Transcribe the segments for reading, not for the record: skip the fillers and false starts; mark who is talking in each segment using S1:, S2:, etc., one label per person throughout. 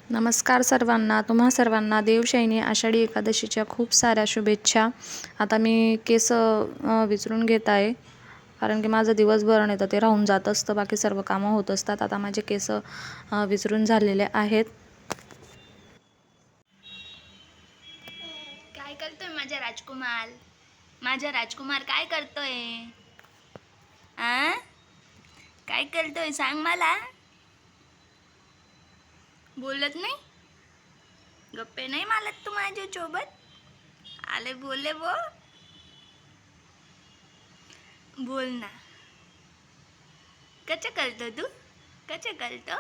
S1: नमस्कार सर्वांना. तुम्हा सर्वांना देवशयनी आषाढी एकादशीच्या खूप साऱ्या शुभेच्छा. आता मी केस विचारून घेत आहे, कारण की माझं दिवसभर नाही तर ते राहून जात असतं, बाकी सर्व कामं होत असतात. आता माझे केस विचारून झालेले आहेत.
S2: काय करतोय माझा राजकुमार? माझा राजकुमार काय करतोय? काय करतोय सांग मला. बोलत नाही, गप्पे नाही मालत तू माझ्या सोबत. आले बोले बोल ना. कच करतो तू, कच करतो?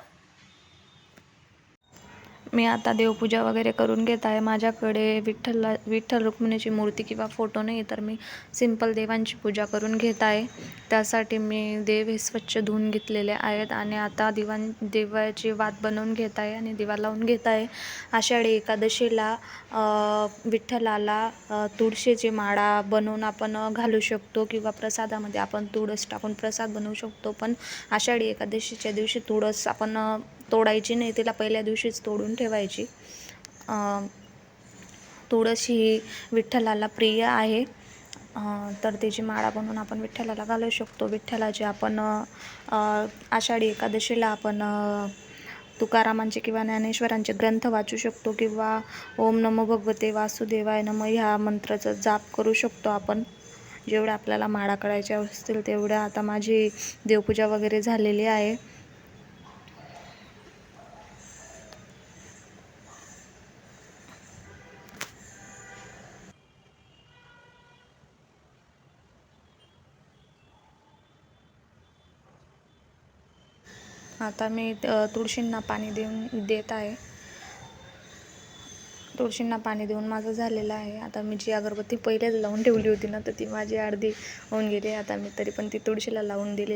S1: मी आता देवपूजा वगैरे करून घेत आहे. माझ्याकडे विठ्ठल रुक्मिणीची मूर्ती किंवा फोटो नाही, तर मी सिंपल देवांची पूजा करून घेत आहे. त्यासाठी मी देव हे स्वच्छ धुवून घेतलेले आहेत आणि आता देवाची वात बनवून घेत आहे आणि दिवा लावून घेत आहे. आषाढी एकादशीला विठ्ठलाला तुळशीची माळा बनवून आपण घालू शकतो किंवा प्रसादामध्ये आपण तुळस टाकून प्रसाद बनवू शकतो. पण आषाढी एकादशीच्या दिवशी तुळस आपण तोडायची नाही, तिला पहिल्या दिवशीच तोडून ठेवायची. तुळस ही विठ्ठलाला प्रिय आहे, तर त्याची माळा बनवून आपण विठ्ठलाला घालू शकतो. विठ्ठलाची आपण आषाढी एकादशीला आपण तुकारामांचे किंवा ज्ञानेश्वरांचे ग्रंथ वाचू शकतो किंवा ओम नमो भगवते वासुदेवाय नमः ह्या मंत्राचा जाप करू शकतो आपण. जेवढ्या आपल्याला माळा करायच्या असतील तेवढ्या. आता माझी देवपूजा वगैरे झालेली आहे. आता मी तुळशींना पाणी देत आहे. तुळशींना पाणी देऊन माझं झालेलं आहे. आता मी जी अगरबत्ती पहिलेच लावून ठेवली होती ना, तर ती माझी अर्धी होऊन गेली. आता मी तरी पण ती तुळशीला लावून दिली.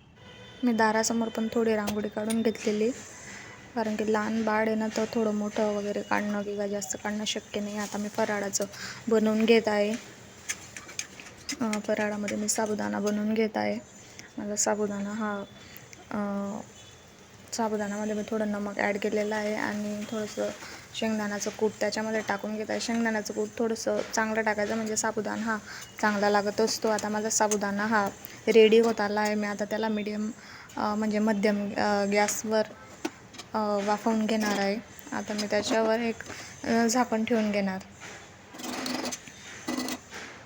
S1: मी दारासमोर पण थोडी रांगोळी काढून घेतलेली, कारण की लहान बाळ आहे ना, तर थोडं मोठं वगैरे काढणं किंवा जास्त काढणं शक्य नाही. आता मी फराळाचं बनवून घेत आहे. फराळामध्ये मी साबुदाणा बनवून घेत आहे. माझा साबुदाण्यामध्ये मी थोडं नमक ॲड केलेलं आहे आणि थोडंसं शेंगदाण्याचं कूट त्याच्यामध्ये टाकून घेत आहे. शेंगदाण्याचं कूट थोडंसं चांगलं टाकायचं, म्हणजे साबुदाणा हा चांगला लागत असतो. आता माझा साबुदाणा हा रेडी होत आला आहे. मी आता त्याला म्हणजे मध्यम गॅसवर वाफवून घेणार आहे. आता मी त्याच्यावर एक झाकण ठेवून घेणार.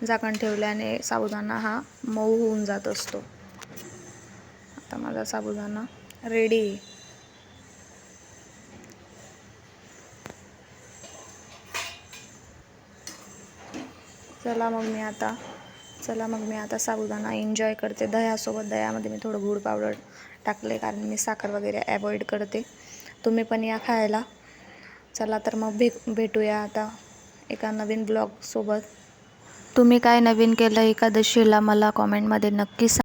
S1: झाकण ठेवल्याने साबुदाणा हा मऊ होऊन जात असतो. आता माझा साबुदाणा रेडी. चला मग मी आता साबुदाणा एन्जॉय करते दह्यासोबत. दह्यामध्ये मी थोडं गूळ पावडर टाकले, कारण मी साखर वगैरे अवॉइड करते. तुम्ही पण या खायला. चला तर मग भेटूया आता एका नवीन ब्लॉगसोबत. तुम्ही काय नवीन केलं एकादशीला मला कॉमेंटमध्ये नक्की सांगा.